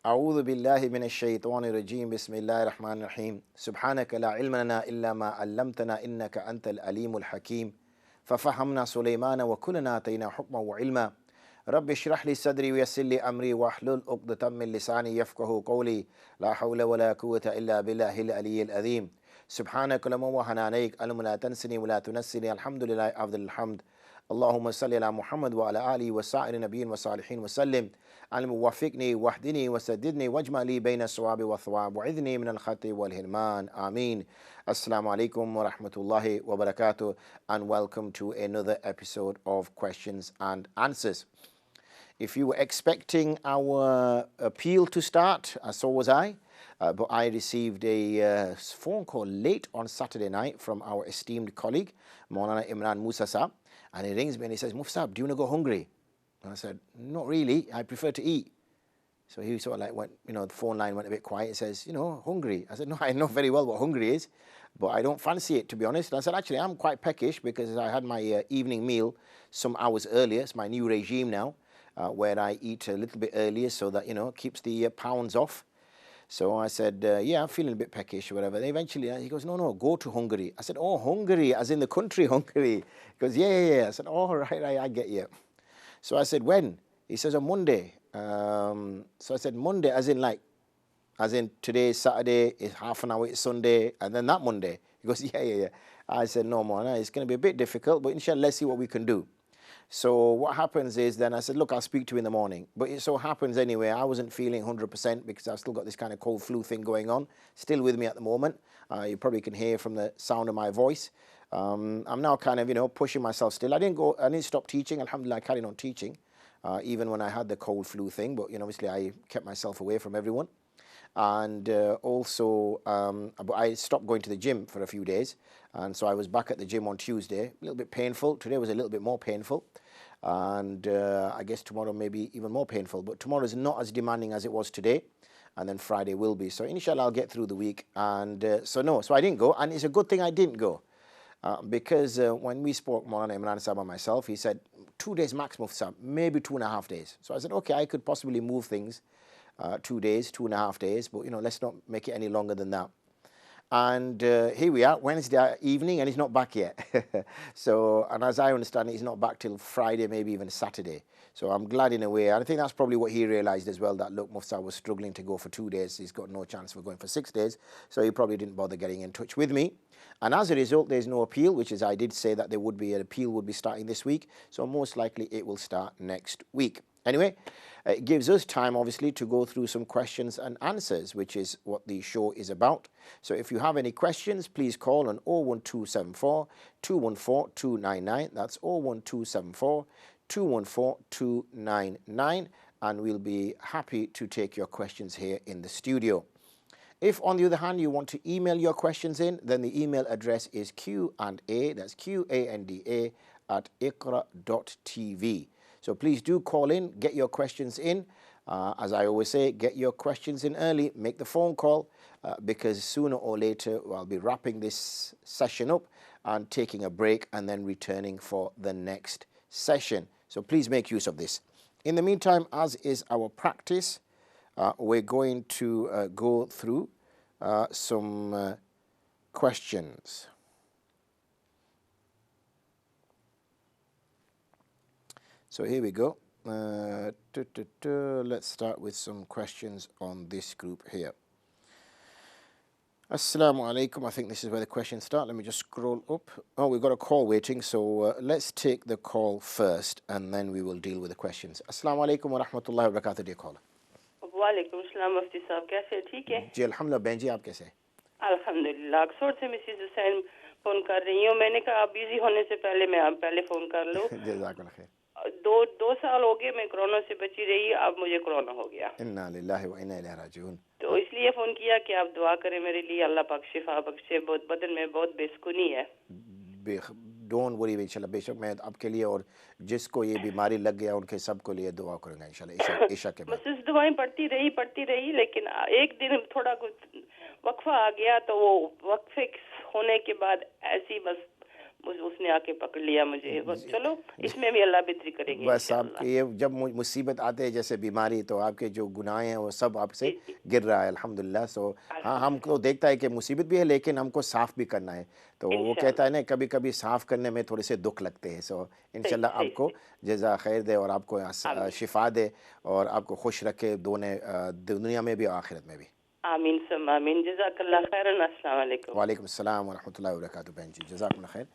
أعوذ بالله من الشيطان الرجيم بسم الله الرحمن الرحيم سبحانك لا علم لنا إلا ما علمتنا إنك أنت العليم الحكيم ففهمنا سليمان وكلنا آتينا حكما وعلما رب اشرح لي صدري ويسر لي أمري واحلل عقدة من لساني يفقهوا قولي لا حول ولا قوة إلا بالله العلي العظيم سبحانك اللهم وحنانيك اللهم لا تنسني ولا تنسني الحمد لله أفضل الحمد اللهم صل على محمد وعلى آله وسائر النبيين والصالحين وسلم علم وفقني واهدني وسددني واجمع لي بين الصواب والثواب وعذني من الخطأ والهرمان آمين. Assalamu alaikum wa rahmatullahi wa barakatuh, and welcome to another episode of Questions and Answers. If you were expecting our appeal to start, so was I, but I received a phone call late on Saturday night from our esteemed colleague, Maulana Imran Musa Saab, and he rings me and he says, Mufsab, do you want to go hungry? And I said, not really, I prefer to eat. So he sort of like went, the phone line went a bit quiet. He says, hungry. I said, no, I know very well what hungry is, but I don't fancy it, to be honest. And I said, actually, I'm quite peckish because I had my evening meal some hours earlier. It's my new regime now, where I eat a little bit earlier so that, keeps the pounds off. So I said, yeah, I'm feeling a bit peckish or whatever. And eventually he goes, no, go to Hungary. I said, oh, Hungary, as in the country Hungary. He goes, yeah. I said, oh, right, I get you. So I said, when? He says, on Monday. So I said, Monday, as in today is Saturday, it's half an hour, it's Sunday, and then that Monday. He goes, yeah. I said, no, man, it's going to be a bit difficult, but inshallah, let's see what we can do. So what happens is then I said, look, I'll speak to you in the morning. But it so happens anyway, I wasn't feeling 100% because I've still got this kind of cold flu thing going on, still with me at the moment. You probably can hear from the sound of my voice. I'm now kind of, pushing myself still. I didn't stop teaching. Alhamdulillah, I carried on teaching, even when I had the cold flu thing. But, obviously I kept myself away from everyone. And also, I stopped going to the gym for a few days. And so I was back at the gym on Tuesday, a little bit painful. Today was a little bit more painful. And I guess tomorrow may be even more painful. But tomorrow is not as demanding as it was today. And then Friday will be. So inshallah, I'll get through the week. And so I didn't go. And it's a good thing I didn't go. Because when we spoke, Maulana Imran Sahab and myself, he said 2 days max, Mufti, maybe 2.5 days. So I said, okay, I could possibly move things 2 days, 2.5 days, but let's not make it any longer than that. And here we are, Wednesday evening, and he's not back yet. So, and as I understand it, he's not back till Friday, maybe even Saturday. So I'm glad in a way. And I think that's probably what he realized as well, that look, Mufti was struggling to go for 2 days. He's got no chance for going for 6 days. So he probably didn't bother getting in touch with me. And as a result, there's no appeal, which is I did say that there would be an appeal would be starting this week. So most likely it will start next week. Anyway, it gives us time, obviously, to go through some questions and answers, which is what the show is about. So if you have any questions, please call on 01274 214 299. That's 01274 214 299. And we'll be happy to take your questions here in the studio. If, on the other hand, you want to email your questions in, then the email address is Q&A, that's QANDA @iqra.tv. So please do call in, get your questions in. As I always say, get your questions in early, make the phone call, because sooner or later I'll be wrapping this session up and taking a break and then returning for the next session. So please make use of this. In the meantime, as is our practice, we're going to go through some questions. So here we go. Let's start with some questions on this group here. Assalamu alaikum. I think this is where the questions start. Let me just scroll up. Oh, we've got a call waiting, so let's take the call first and then we will deal with the questions. Assalamu alaikum wa rahmatullahi wa barakatuh, dear caller. वालेकुम अस्सलाम मुफ्ती साहब, कैसे? ठीक है जी अल्हम्दुलिल्लाह। बहन जी, आप कैसे हैं? अल्हम्दुलिल्लाह। अक्सर से मिसेस हुसैन फोन कर रही हूँ। मैंने कहा आप बिजी होने से पहले मैं आप पहले फोन कर लूँ। जज़ाकल्लाह खैर। दो साल हो गए मैं कोरोना से बची रही, अब मुझे कोरोना हो गया। इन्ना लिल्लाहि व इन्ना इलैहि राजिऊन। तो इसलिए फोन किया कि आप दुआ करें मेरे लिए, अल्लाह पाक शिफा बख्शे। बहुत बदन में बहुत बेसुकूनी है। डोंट वरी, इंशाल्लाह बेशक मैं आपके लिए और जिसको ये बीमारी लग गया उनके सबको लिए दुआ करूंगा इंशाल्लाह ईशा के बाद। बस दुआएं पढ़ती रही, लेकिन एक दिन थोड़ा कुछ वक्फा आ गया, तो वो वक्फे होने के बाद ऐसी बस उसने आके पकड़ लिया मुझे। चलो इसमें भी अल्लाह बेहतरी करेंगे बस इंशाल्लाह। आपके ये जब मुसीबत आते हैं जैसे बीमारी, तो आपके जो गुनाह हैं वो सब आपसे जी, जी। गिर रहा है अल्हम्दुलिल्लाह। सो हाँ, हमको देखता है कि मुसीबत भी है लेकिन हमको साफ़ भी करना है, तो वो कहता है इंशाल्लाह। ना कभी कभी साफ़ करने में थोड़े से दुख लगते हैं। सो सही, इंशाल्लाह सही, आपको सही। जज़ा खैर दे और आपको आमीन। शिफा दे और आपको खुश रखे दोनों दुनिया में भी और आखिरत में भी। आमीन सम आमीन। जज़ाकल्लाह खैरन। अस्सलाम वालेकुम। Walaikum assalam wa rahmatullahi wa barakatuh, Benji. Jazakumullah khair.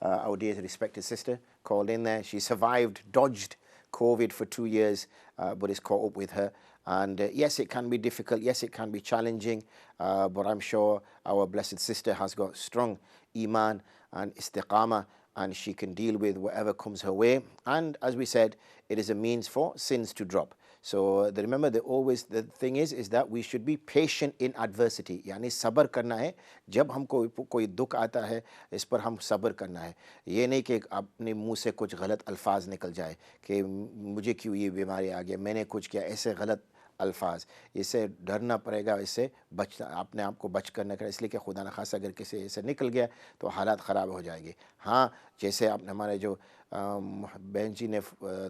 Our dear respected sister called in there. She survived, dodged COVID for 2 years, but it's caught up with her. And yes, it can be difficult. Yes, it can be challenging. But I'm sure our blessed sister has got strong iman and istiqamah, and she can deal with whatever comes her way. And as we said, it is a means for sins to drop. So remember, the thing is that we should be patient in adversity. यानी सब्र करना है, जब हमको कोई दुख आता है इस पर हम सब्र करना है। ये नहीं कि अपने मुंह से कुछ गलत अल्फाज निकल जाए कि मुझे क्यों ये बीमारी आ गई, मैंने कुछ किया, ऐसे गलत अल्फाज। इससे डरना पड़ेगा, इससे बचना, अपने आप को बच करना कर, इसलिए कि खुदा न खासा अगर किसी ऐसे निकल गया तो हालात ख़राब हो जाएंगे। हाँ, जैसे आपने हमारे जो बहन जी ने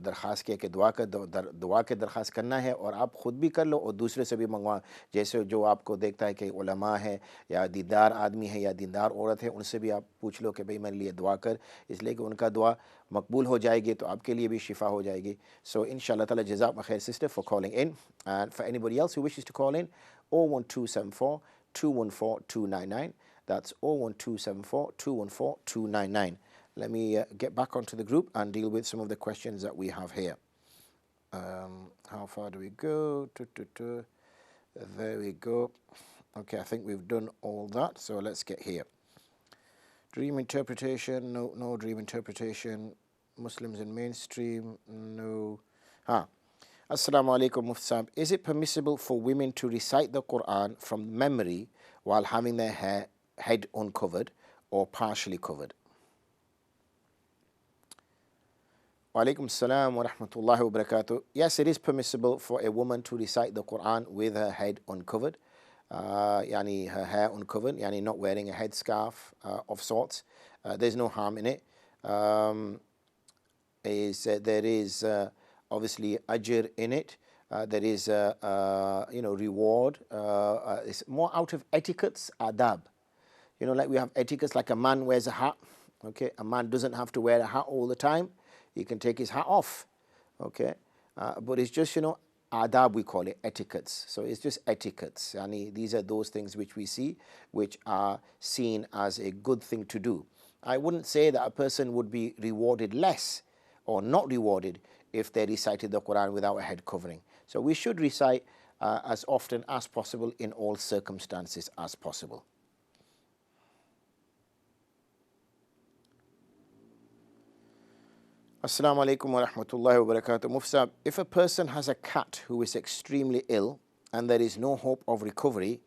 दरख्वास्त किया कि दुआ के दरख्वास्त करना है, और आप ख़ुद भी कर लो और दूसरे से भी मंगवा। जैसे जो आपको देखता है कि उलमा है या दीनदार आदमी है या दीनदार औरत है, उनसे भी आप पूछ लो कि भाई मेरे लिए दुआ कर, इसलिए कि उनका दुआ मकबूल हो जाएगी तो आपके लिए भी शिफा हो जाएगी। सो इंशाअल्लाह ताला जज़ाक खैर sister for calling in, and for anybody else who wishes to call in 01274 214 299, that's 01274 214 299. Let me get back onto the group and deal with some of the questions that we have here. How far do we go? There we go. Okay, I think we've done all that, so let's get here. Dream interpretation, no dream interpretation. Muslims in mainstream, no. Assalamu alaikum Mufti Sahib. Is it permissible for women to recite the Quran from memory while having their head uncovered or partially covered? Walaikum assalam wa rahmatullahi wa barakatuh. Yes, it is permissible for a woman to recite the Quran with her head uncovered. Yani her hair uncovered, yani not wearing a headscarf of sorts. There's no harm in it. There is obviously ajr in it. There is reward. It's more out of etiquettes, adab. Like we have etiquettes, like a man wears a hat. Okay, a man doesn't have to wear a hat all the time. He can take his hat off, okay? But it's just, adab we call it, etiquettes. So it's just etiquettes. Yani these are those things which we see, which are seen as a good thing to do. I wouldn't say that a person would be rewarded less or not rewarded if they recited the Quran without a head covering. So we should recite as often as possible in all circumstances as possible. Assalamu alaikum wa rahmatullahi wa barakatuh. Mufti, if a person has a cat who is extremely ill and there is no hope of recovery,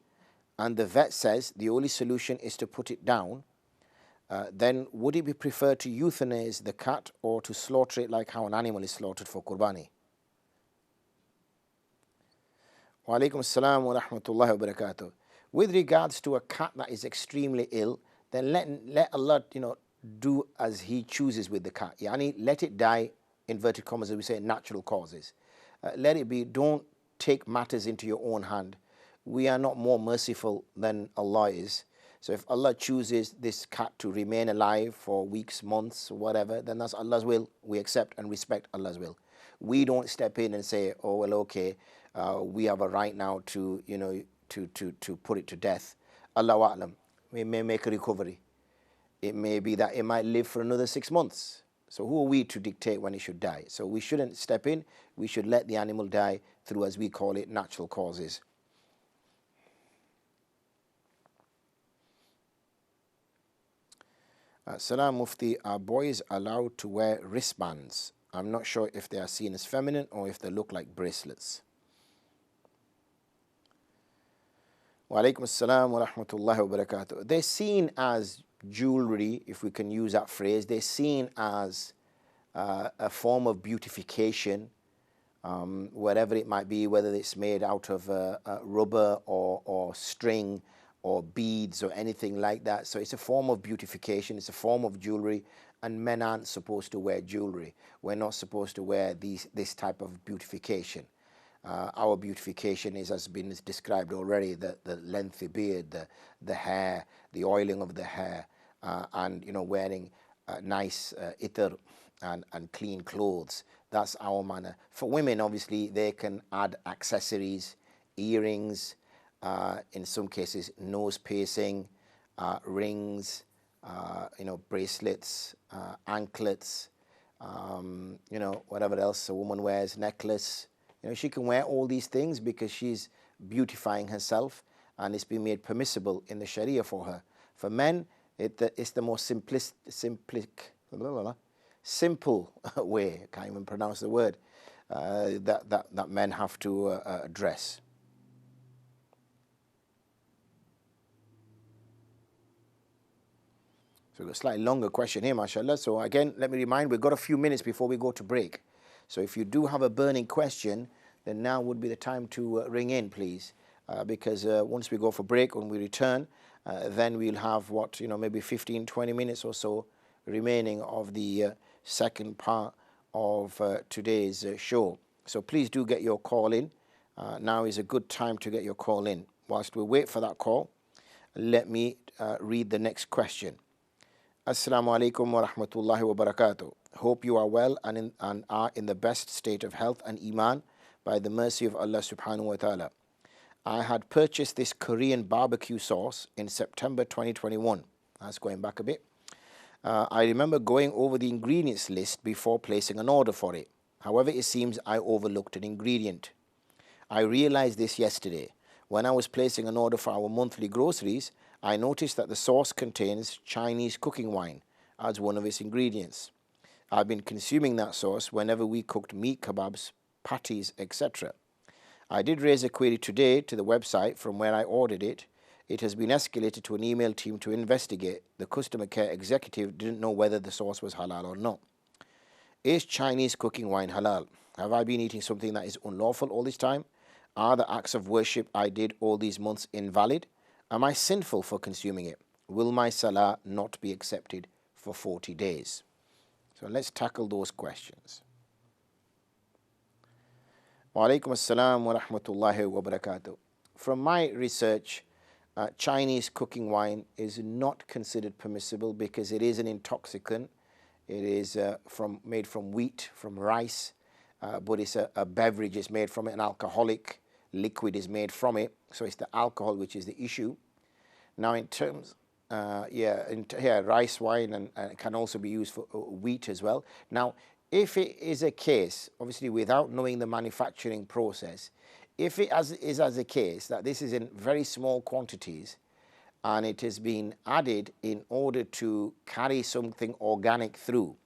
and the vet says the only solution is to put it down, then would it be preferred to euthanize the cat or to slaughter it like how an animal is slaughtered for qurbani? Wa alaikum assalam wa rahmatullahi wa barakatuh. With regards to a cat that is extremely ill, then let Allah, do as He chooses with the cat. Yani, let it die, inverted commas, as we say, natural causes. Let it be. Don't take matters into your own hand. We are not more merciful than Allah is. So if Allah chooses this cat to remain alive for weeks, months, whatever, then that's Allah's will. We accept and respect Allah's will. We don't step in and say, oh, well, okay, we have a right now to, to put it to death. Allahu A'lam. We may make a recovery. It may be that it might live for another 6 months. So who are we to dictate when it should die? So we shouldn't step in. We should let the animal die through, as we call it, natural causes. Salam Mufti, are boys allowed to wear wristbands? I'm not sure if they are seen as feminine or if they look like bracelets. Wa alaikum assalam wa rahmatullahi wa barakatuh. They're seen as jewelry, if we can use that phrase. They're seen as a form of beautification, whatever it might be, whether it's made out of rubber or string or beads or anything like that. So it's a form of beautification, it's a form of jewelry, and men aren't supposed to wear jewelry. We're not supposed to wear this type of beautification. Our beautification is, has been described already, the lengthy beard, the hair, the oiling of the hair, and wearing nice itar and clean clothes. That's our manner. For women, obviously, they can add accessories, earrings, in some cases nose piercing, rings, bracelets, anklets, whatever else a woman wears, necklace. She can wear all these things because she's beautifying herself, and it's been made permissible in the Sharia for her. For men, it's the most simple way, I can't even pronounce the word, that men have to dress. So a slightly longer question here, mashallah. So again, let me remind, we've got a few minutes before we go to break. So if you do have a burning question, then now would be the time to ring in, please. Because once we go for break, when we return, then we'll have maybe 15, 20 minutes or so remaining of the second part of today's show. So please do get your call in. Now is a good time to get your call in. Whilst we wait for that call, let me read the next question. Assalamu alaikum wa rahmatullahi wa barakatuh. Hope you are well and are in the best state of health and iman by the mercy of Allah subhanahu wa ta'ala. I had purchased this Korean barbecue sauce in September 2021. That's going back a bit. I remember going over the ingredients list before placing an order for it. However, it seems I overlooked an ingredient. I realized this yesterday. When I was placing an order for our monthly groceries, I noticed that the sauce contains Chinese cooking wine as one of its ingredients. I've been consuming that sauce whenever we cooked meat kebabs, patties, etc. I did raise a query today to the website from where I ordered it. It has been escalated to an email team to investigate. The customer care executive didn't know whether the sauce was halal or not. Is Chinese cooking wine halal? Have I been eating something that is unlawful all this time? Are the acts of worship I did all these months invalid? Am I sinful for consuming it? Will my salah not be accepted for 40 days? So let's tackle those questions. Wa alaikum assalam wa rahmatullahi wa barakatuh. From my research, Chinese cooking wine is not considered permissible because it is an intoxicant. It is made from wheat, from rice, but it's a beverage. It's made from it, an alcoholic liquid is made from it. So it's the alcohol which is the issue. Now in terms, rice wine and it can also be used for wheat as well. Now, if it is a case, obviously without knowing the manufacturing process, if it is as a case that this is in very small quantities and it has been added in order to carry something organic through,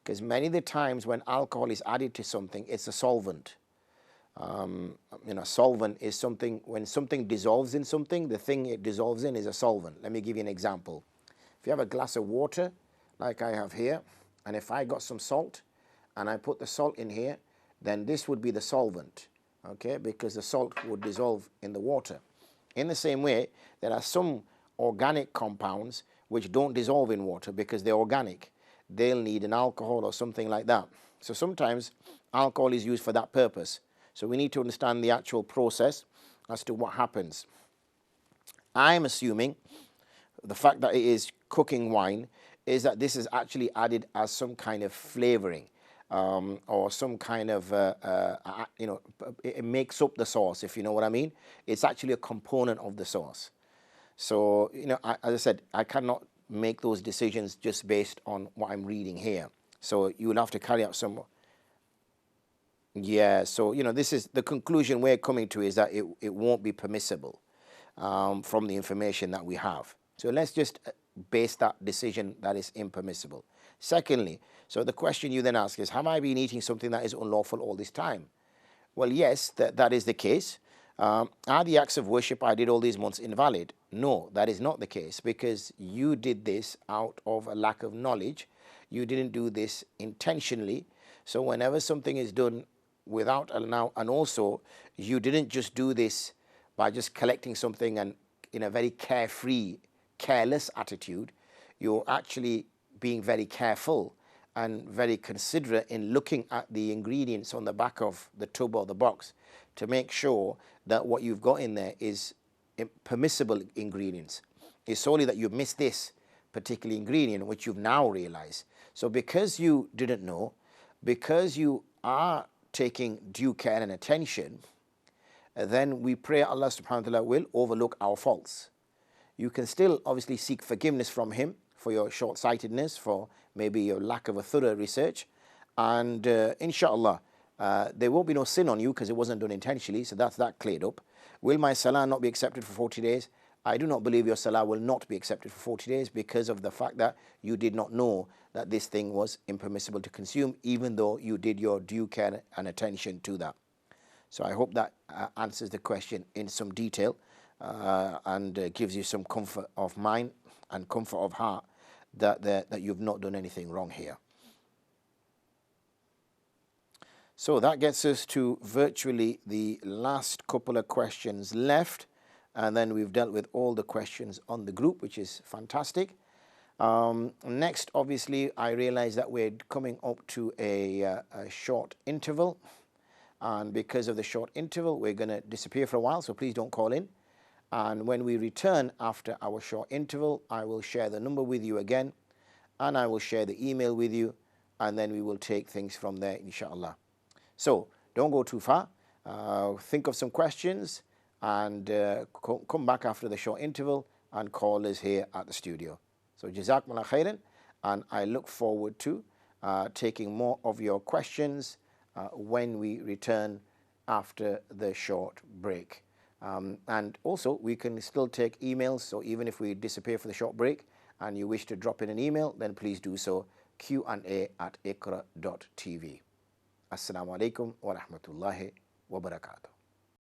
because many of the times when alcohol is added to something, it's a solvent. Solvent is something, when something dissolves in something, the thing it dissolves in is a solvent. Let me give you an example. If you have a glass of water, like I have here, and if I got some salt, and I put the salt in here, then this would be the solvent, okay, because the salt would dissolve in the water. In the same way, there are some organic compounds which don't dissolve in water because they're organic. They'll need an alcohol or something like that. So sometimes alcohol is used for that purpose. So we need to understand the actual process as to what happens. I'm assuming the fact that it is cooking wine is that this is actually added as some kind of flavoring. Or some kind of, it makes up the sauce, if you know what I mean. It's actually a component of the sauce. So, as I said, I cannot make those decisions just based on what I'm reading here. So you will have to carry out some. Yeah, so, this is the conclusion we're coming to, is that it won't be permissible from the information that we have. So let's just base that decision that is impermissible. Secondly, so the question you then ask is, have I been eating something that is unlawful all this time? Well, yes, that is the case. Are the acts of worship I did all these months invalid? No, that is not the case, because you did this out of a lack of knowledge. You didn't do this intentionally. So whenever something is done without and also you didn't just do this by just collecting something and in a very carefree, careless attitude. You're actually being very careful and very considerate in looking at the ingredients on the back of the tub or the box to make sure that what you've got in there is permissible ingredients. It's solely that you've missed this particular ingredient, which you've now realized. So because you didn't know, because you are taking due care and attention, then we pray Allah subhanahu wa ta'ala will overlook our faults. You can still obviously seek forgiveness from Him for your short-sightedness, for maybe your lack of a thorough research, and inshallah there won't be no sin on you because it wasn't done intentionally, so that's that cleared up. Will my salah not be accepted for 40 days? I do not believe your salah will not be accepted for 40 days because of the fact that you did not know that this thing was impermissible to consume, even though you did your due care and attention to that. So I hope that answers the question in some detail and gives you some comfort of mind and comfort of heart that you've not done anything wrong here. So that gets us to virtually the last couple of questions left, and then we've dealt with all the questions on the group, which is fantastic. Next, obviously, I realize that we're coming up to a short interval, and because of the short interval, we're going to disappear for a while, so please don't call in. And when we return after our short interval, I will share the number with you again, and I will share the email with you, and then we will take things from there, inshallah. So don't go too far. Think of some questions and come back after the short interval and call us here at the studio. So Jazakumullah khairan, and I look forward to taking more of your questions when we return after the short break. And also, we can still take emails, so even if we disappear for the short break and you wish to drop in an email, then please do so, q&a@iqra.tv. Assalamu alaikum wa rahmatullahi wa barakatuh.